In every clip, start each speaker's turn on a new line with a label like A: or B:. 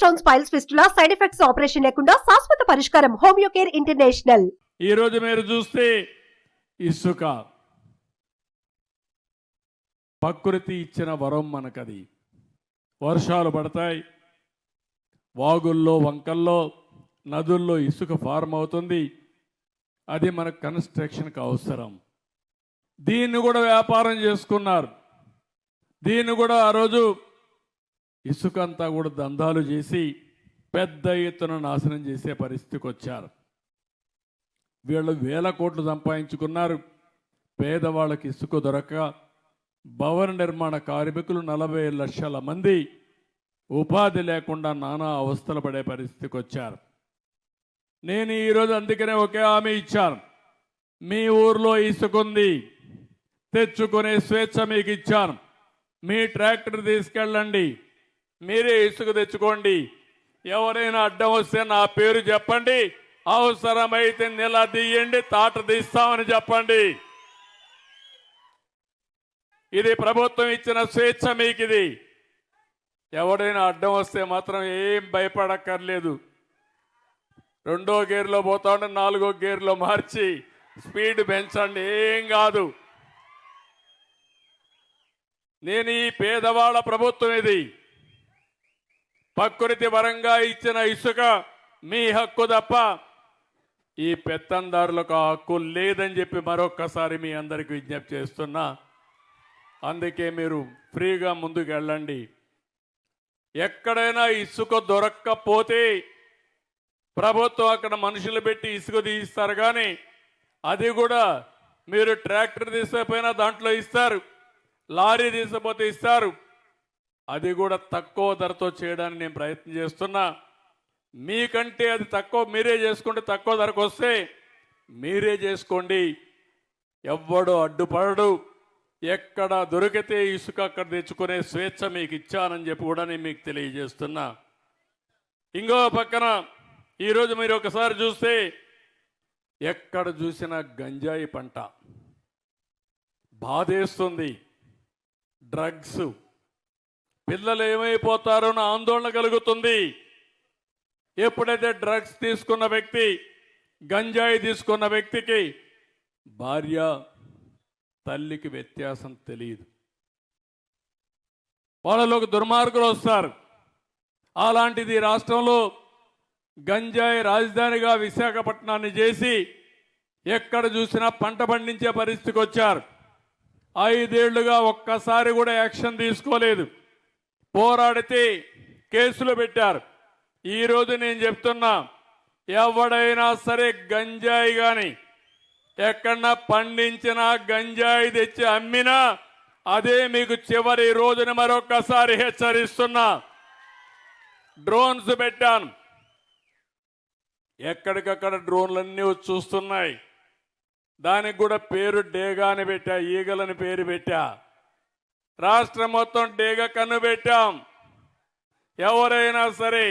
A: Stones, piles, fistula side effects operation లేకుండా శాశ్వత పరిష్కారం. హోమియోకేర్ ఇంటర్నేషనల్.
B: ఈ రోజు మీరు చూస్తే ఇసుక ప్రకృతి ఇచ్చిన వరం మనకది. వర్షాలు పడతాయి, వాగుల్లో వంకల్లో నదుల్లో ఇసుక ఫార్మ్ అవుతుంది. అది మన కన్స్ట్రక్షన్కి అవసరం. దీన్ని కూడా వ్యాపారం చేసుకున్నారు. దీన్ని కూడా ఆ రోజు ఇసుక అంతా కూడా దందాలు చేసి పెద్ద ఎత్తున నాశనం చేసే పరిస్థితికి వచ్చారు. వీళ్ళు వేల కోట్లు సంపాదించుకున్నారు. పేదవాళ్ళకి ఇసుక దొరక్క భవన నిర్మాణ కార్మికులు 40 లక్షల మంది ఉపాధి లేకుండా నానా అవస్థలు పడే పరిస్థితికి వచ్చారు. నేను ఈరోజు అందుకనే ఒకే హామీ ఇచ్చాను. మీ ఊర్లో ఇసుక ఉంది, తెచ్చుకునే స్వేచ్ఛ మీకు ఇచ్చాను. మీ ట్రాక్టర్ తీసుకెళ్ళండి, మీరే ఇసుక తెచ్చుకోండి. ఎవరైనా అడ్డం వస్తే నా పేరు చెప్పండి, అవసరమైతే నిలదీయండి, తాట తీస్తామని చెప్పండి. ఇది ప్రభుత్వం ఇచ్చిన స్వేచ్ఛ మీకు. ఇది ఎవడైనా అడ్డం వస్తే మాత్రం ఏం భయపడక్కర్లేదు. 2వ గేర్లో పోతా ఉంటే 4వ గేర్లో మార్చి స్పీడ్ పెంచండి, ఏం కాదు. నేను ఈ పేదవాళ్ళ ప్రభుత్వం ఇది. ప్రకృతి వరంగా ఇచ్చిన ఇసుక మీ హక్కు తప్ప ఈ పెత్తందారులకు ఆ హక్కు లేదని చెప్పి మరొక్కసారి మీ అందరికీ విజ్ఞప్తి చేస్తున్నా. అందుకే మీరు ఫ్రీగా ముందుకు వెళ్ళండి. ఎక్కడైనా ఇసుక దొరక్కపోతే ప్రభుత్వం అక్కడ మనుషులు పెట్టి ఇసుక తీయిస్తారు, కానీ అది కూడా మీరు ట్రాక్టర్ తీసుకపోయినా దాంట్లో ఇస్తారు, లారీ తీసుకపోతే ఇస్తారు. అది కూడా తక్కువ ధరతో చేయడానికి నేను ప్రయత్నం చేస్తున్నా. మీకంటే అది తక్కువ, మీరే చేసుకుంటే తక్కువ ధరకు వస్తే మీరే చేసుకోండి. ఎవ్వడు అడ్డుపడడు. ఎక్కడ దొరికితే ఇసుక అక్కడ తెచ్చుకునే స్వేచ్ఛ మీకు ఇచ్చానని చెప్పి కూడా నేను మీకు తెలియజేస్తున్నా. ఇంకో పక్కన ఈరోజు మీరు ఒకసారి చూస్తే ఎక్కడ చూసినా గంజాయి పంట బాధేస్తుంది. డ్రగ్స్, పిల్లలు ఏమైపోతారో అని ఆందోళన కలుగుతుంది. ఎప్పుడైతే డ్రగ్స్ తీసుకున్న వ్యక్తి, గంజాయి తీసుకున్న వ్యక్తికి భార్య తల్లికి వ్యత్యాసం తెలియదు. వాళ్ళలోకి దుర్మార్గులు వస్తారు. అలాంటిది రాష్ట్రంలో గంజాయి రాజధానిగా విశాఖపట్నాన్ని చేసి ఎక్కడ చూసినా పంట పండించే పరిస్థితికి వచ్చారు. 5 ఏళ్లుగా ఒక్కసారి కూడా యాక్షన్ తీసుకోలేదు. పోరాడితే కేసులు పెట్టారు. ఈరోజు నేను చెప్తున్నా, ఎవడైనా సరే గంజాయి కానీ ఎక్కడన్నా పండించిన గంజాయి తెచ్చి అమ్మినా అదే మీకు చివరి రోజున మరొక్కసారి హెచ్చరిస్తున్నా. డ్రోన్స్ పెట్టాను, ఎక్కడికక్కడ డ్రోన్లన్నీ వచ్చి చూస్తున్నాయి. దానికి కూడా పేరు డేగా అని పెట్టా, ఈగలని పేరు పెట్టా. రాష్ట్రం మొత్తం డేగ కన్ను పెట్టాం. ఎవరైనా సరే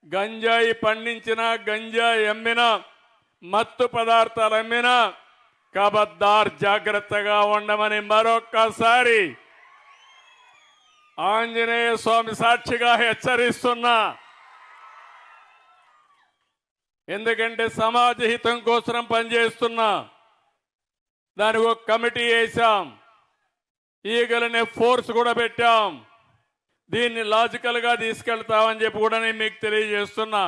B: గంజాయి పండించినా, గంజాయి అమ్మినా, మత్తు పదార్థాలు అమ్మినా కబద్దార్ జాగ్రత్తగా ఉండమని మరొక్కసారి ఆంజనేయ స్వామి సాక్షిగా హెచ్చరిస్తున్నా. ఎందుకంటే సమాజ హితం కోసం పనిచేస్తున్నా. దానికి ఒక కమిటీ వేశాం, ఈగలనే ఫోర్స్ కూడా పెట్టాం. దీన్ని లాజికల్గా తీసుకెళ్తామని చెప్పి కూడా నేను మీకు తెలియజేస్తున్నా.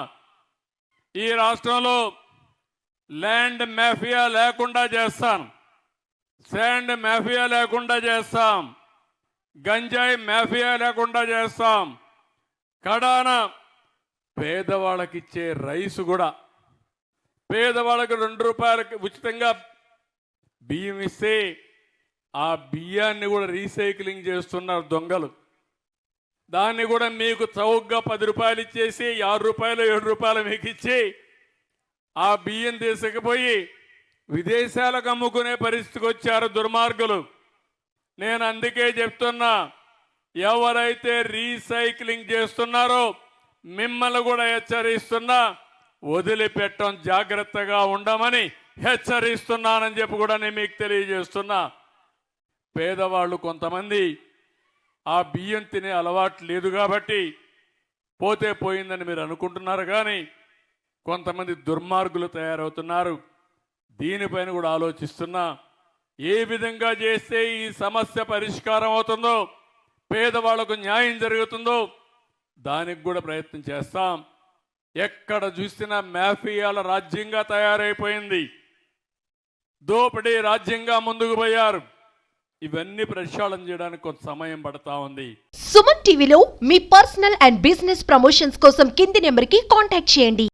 B: ఈ రాష్ట్రంలో ల్యాండ్ మాఫియా లేకుండా చేస్తాం, శాండ్ మాఫియా లేకుండా చేస్తాం, గంజాయి మాఫియా లేకుండా చేస్తాం. కడాన పేదవాళ్ళకి ఇచ్చే రైసు కూడా, పేదవాళ్ళకి 2 రూపాయలకి ఉచితంగా బియ్యం ఇస్తే ఆ బియ్యాన్ని కూడా రీసైక్లింగ్ చేస్తున్నారు దొంగలు. దాన్ని కూడా మీకు చౌకగా 10 రూపాయలు ఇచ్చేసి 6 రూపాయలు 7 రూపాయలు మీకు ఇచ్చి ఆ బియ్యం తీసుకుపోయి విదేశాలకు అమ్ముకునే పరిస్థితికి వచ్చారు దుర్మార్గులు. నేను అందుకే చెప్తున్నా, ఎవరైతే రీసైక్లింగ్ చేస్తున్నారో మిమ్మల్ని కూడా హెచ్చరిస్తున్నా, వదిలిపెట్టం జాగ్రత్తగా ఉండమని హెచ్చరిస్తున్నానని చెప్పి కూడా నేను మీకు తెలియజేస్తున్నా. పేదవాళ్ళు కొంతమంది ఆ బియ్యం తినే అలవాటు లేదు కాబట్టి పోతే పోయిందని మీరు అనుకుంటున్నారు, కానీ కొంతమంది దుర్మార్గులు తయారవుతున్నారు. దీనిపైన కూడా ఆలోచిస్తున్నా. ఏ విధంగా చేస్తే ఈ సమస్య పరిష్కారం అవుతుందో, పేదవాళ్లకు న్యాయం జరుగుతుందో దానికి కూడా ప్రయత్నం చేస్తాం. ఎక్కడ చూసినా మాఫియాల రాజ్యంగా తయారైపోయింది, దోపిడీ రాజ్యంగా ముందుకు పోయారు. ఇవన్నీ ప్రక్షాళన చేయడానికి కొంత సమయం పడతా ఉంది.
A: సుమన్ టీవీలో మీ పర్సనల్ అండ్ బిజినెస్ ప్రమోషన్స్ కోసం కింది నెంబర్కి కాంటాక్ట్ చేయండి.